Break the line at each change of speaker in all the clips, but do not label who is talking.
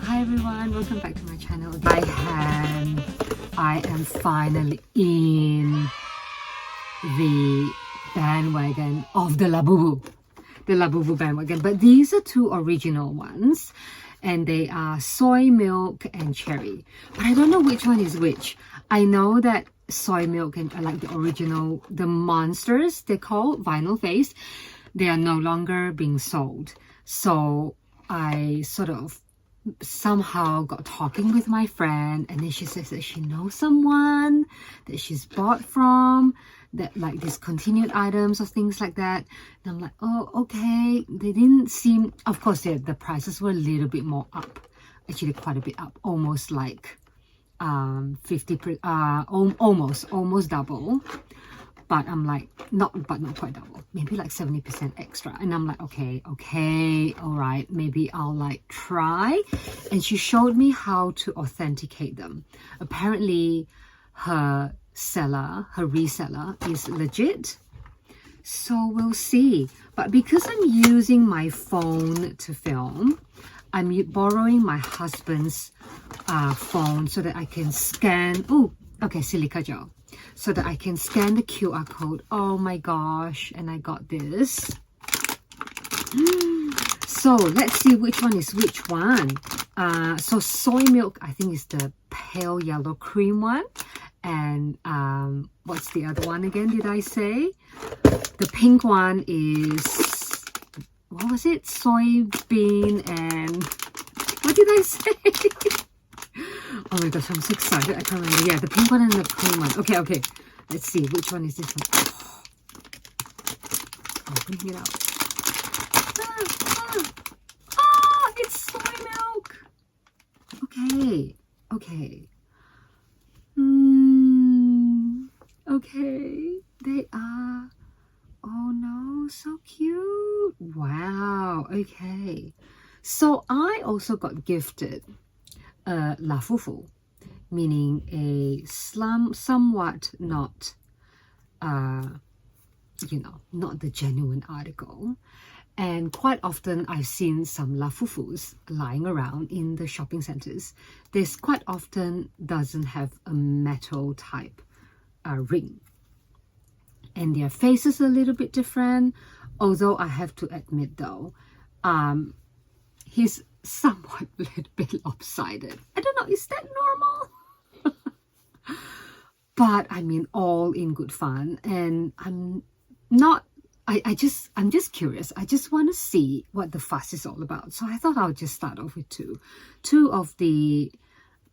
Hi everyone, welcome back to my channel. I am finally in the bandwagon of the Labubu. The Labubu bandwagon. But these are two original ones. And they are soy milk and cherry. But I don't know which one is which. I know that soy milk and like the original, the monsters, they're called vinyl face. They are no longer being sold. So I sort of somehow got talking with my friend, and then she says that she knows someone that she's bought from, that like discontinued items or things like that. And I'm like, oh, okay. They didn't seem, of course, the prices were a little bit more up, actually quite a bit up, almost like 50 almost double. But I'm like, not quite double, maybe like 70% extra. And I'm like, okay, all right, maybe I'll like try. And she showed me how to authenticate them. Apparently her reseller is legit. So we'll see. But because I'm using my phone to film, I'm borrowing my husband's phone so that I can scan, silica gel, so that I can scan the QR code. Oh my gosh, and I got this. So let's see which one is which one. So soy milk, I think, is the pale yellow cream one. And what's the other one again, did I say? The pink one is, what was it? Soybean and, what did I say? Oh my gosh, I'm so excited. I can't remember. Yeah, the pink one and the cream one. Okay. Let's see. Which one is this one? Oh, opening it out. It's soy milk. Okay. Okay. They are, oh no, so cute. Wow. Okay. So I also got gifted Labubu, meaning a somewhat not, not the genuine article. And quite often I've seen some Labubus lying around in the shopping centers. This quite often doesn't have a metal type ring. And their face is a little bit different. Although I have to admit though, he's somewhat a little bit lopsided. I don't know, is that normal? But I mean, all in good fun. And I'm just curious. I just want to see what the fuss is all about. So I thought I'll just start off with two of the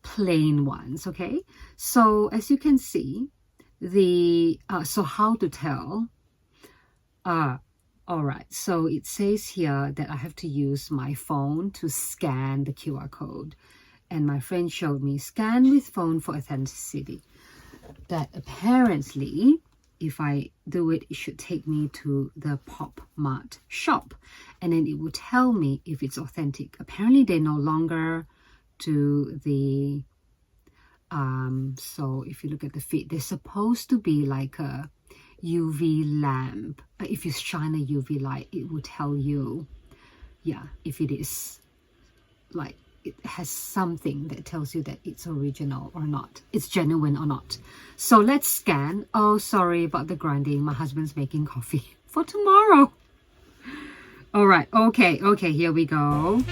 plain ones. Okay, so as you can see, the so how to tell, all right, so it says here that I have to use my phone to scan the QR code. And my friend showed me scan with phone for authenticity. That apparently, if I do it, it should take me to the popmart shop. And then it will tell me if it's authentic. Apparently, they no longer do the, so if you look at the feet, they're supposed to be like a UV lamp. If you shine a UV light, it will tell you, yeah, if it is like, it has something that tells you that it's original or not, it's genuine or not. So let's scan. Oh, sorry about the grinding. My husband's making coffee for tomorrow. All right. Okay. Here we go.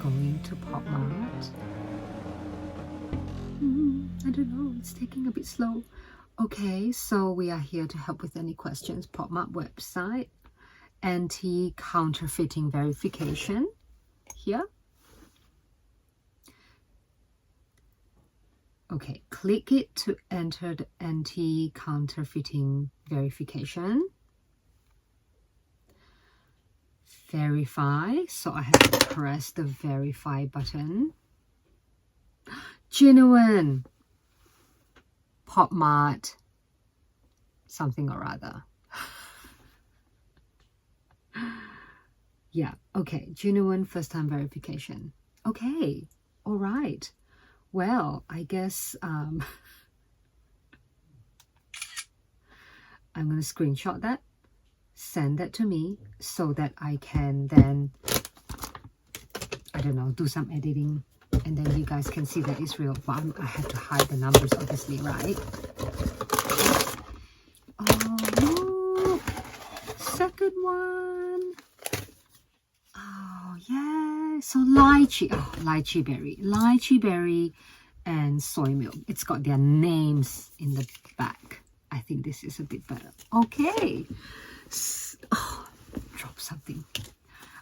Going to popmart. I don't know, it's taking a bit slow. Okay, so we are here to help with any questions. Popmart website, anti-counterfeiting verification here. Okay, click it to enter the anti-counterfeiting verification. Verify, so I have to press the verify button. Genuine popmart something or other. Yeah, okay, genuine first time verification. Okay, All right. Well, I guess I'm going to screenshot that, send that to me so that I can then, I don't know, do some editing, and then you guys can see that it's real. But I have to hide the numbers, obviously, right? Oh, second one. Oh, yeah. So lychee. Oh, lychee berry and soy milk. It's got their names in the back. I think this is a bit better. Okay. Oh, drop something.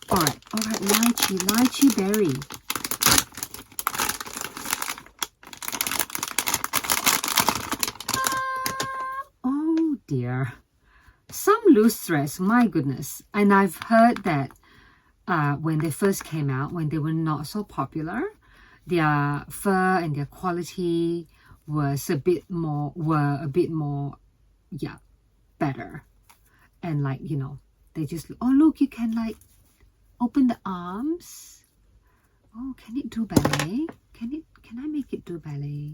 All right, lychee berry. Oh dear. Some loose threads, my goodness. And I've heard that when they first came out, when they were not so popular, their fur and their quality was a bit more, yeah, better. And like, you know, they just, oh look, you can like open the arms. Oh, can it do ballet? Can I make it do ballet?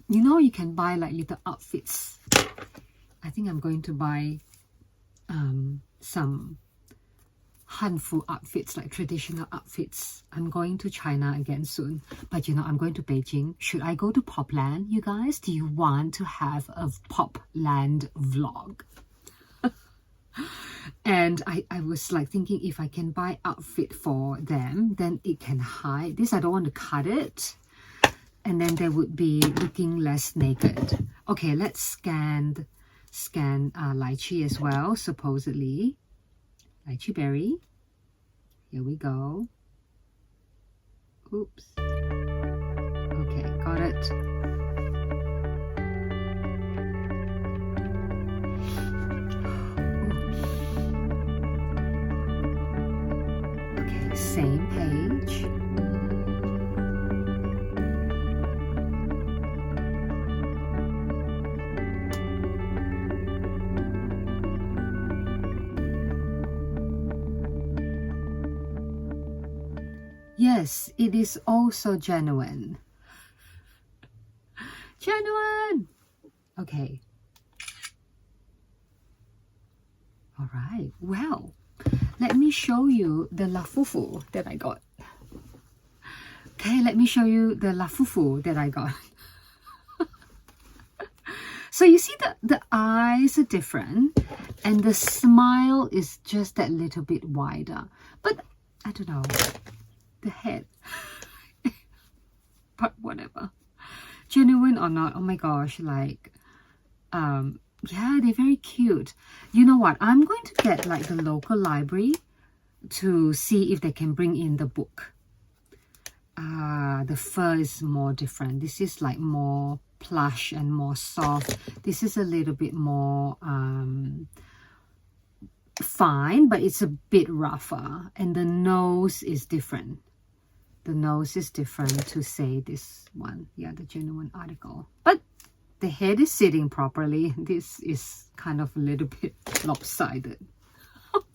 You know, you can buy like little outfits. I think I'm going to buy some Hanfu outfits, like traditional outfits. I'm going to China again soon, but you know, I'm going to Beijing. Should I go to Popland, you guys? Do you want to have a Popland vlog? And I was like thinking, if I can buy outfit for them, then it can hide this. I don't want to cut it, and then they would be looking less naked. Okay, let's scan lychee as well, supposedly. Lychee berry. Here we go. Oops. Okay, got it. Okay, same page. Yes, it is also genuine. Genuine! Okay. All right. Well, let me show you the Labubu that I got. Okay, let me show you the Labubu that I got. So you see the eyes are different, and the smile is just that little bit wider. But I don't know. The head. But whatever. Genuine or not, oh my gosh, like yeah, they're very cute. You know what, I'm going to get like the local library to see if they can bring in the book. The fur is more different. This is like more plush and more soft. This is a little bit more fine, but it's a bit rougher, and the nose is different. The nose is different to say this one. Yeah, the genuine article. But the head is sitting properly. This is kind of a little bit lopsided.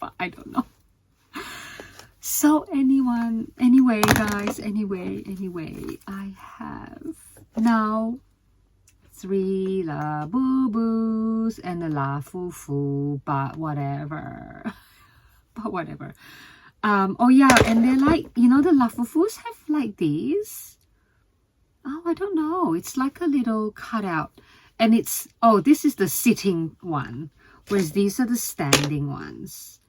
But I don't know. So anyway, guys, anyway, I have now 3 Labubus and a Labubu, but whatever. Oh yeah, and they're like, you know, the Labubus have like these. Oh, I don't know. It's like a little cutout. And it's, oh, this is the sitting one, whereas these are the standing ones.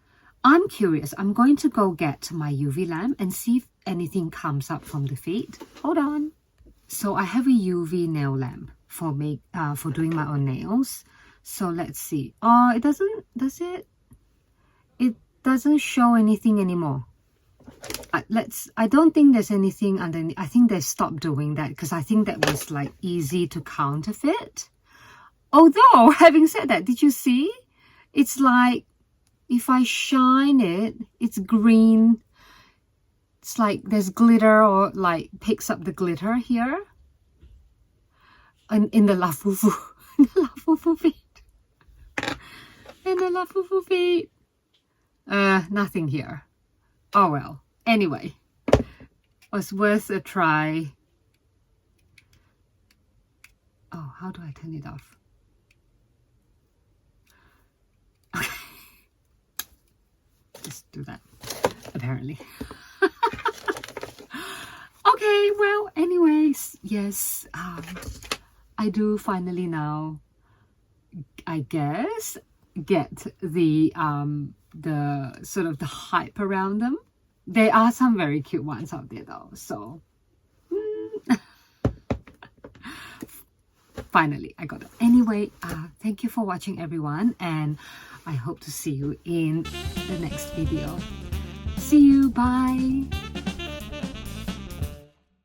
I'm curious. I'm going to go get my UV lamp and see if anything comes up from the feet. Hold on. So I have a UV nail lamp for doing my own nails. So let's see. Oh, it doesn't, does it? It doesn't show anything anymore. I don't think there's anything underneath. I think they stopped doing that because I think that was like easy to counterfeit. Although, having said that, did you see? It's like, if I shine it, it's green. It's like there's glitter, or like picks up the glitter here. And in the Labubu, feet. In the Labubu feet. Nothing here. Oh well. Anyway, it was worth a try. Oh, how do I turn it off? Okay. Just do that, apparently. Okay, well, anyways, yes, I do finally now, I guess, get the sort of the hype around them. There are some very cute ones out there though, so finally I got it. Anyway, thank you for watching, everyone, and I hope to see you in the next video. See you, bye.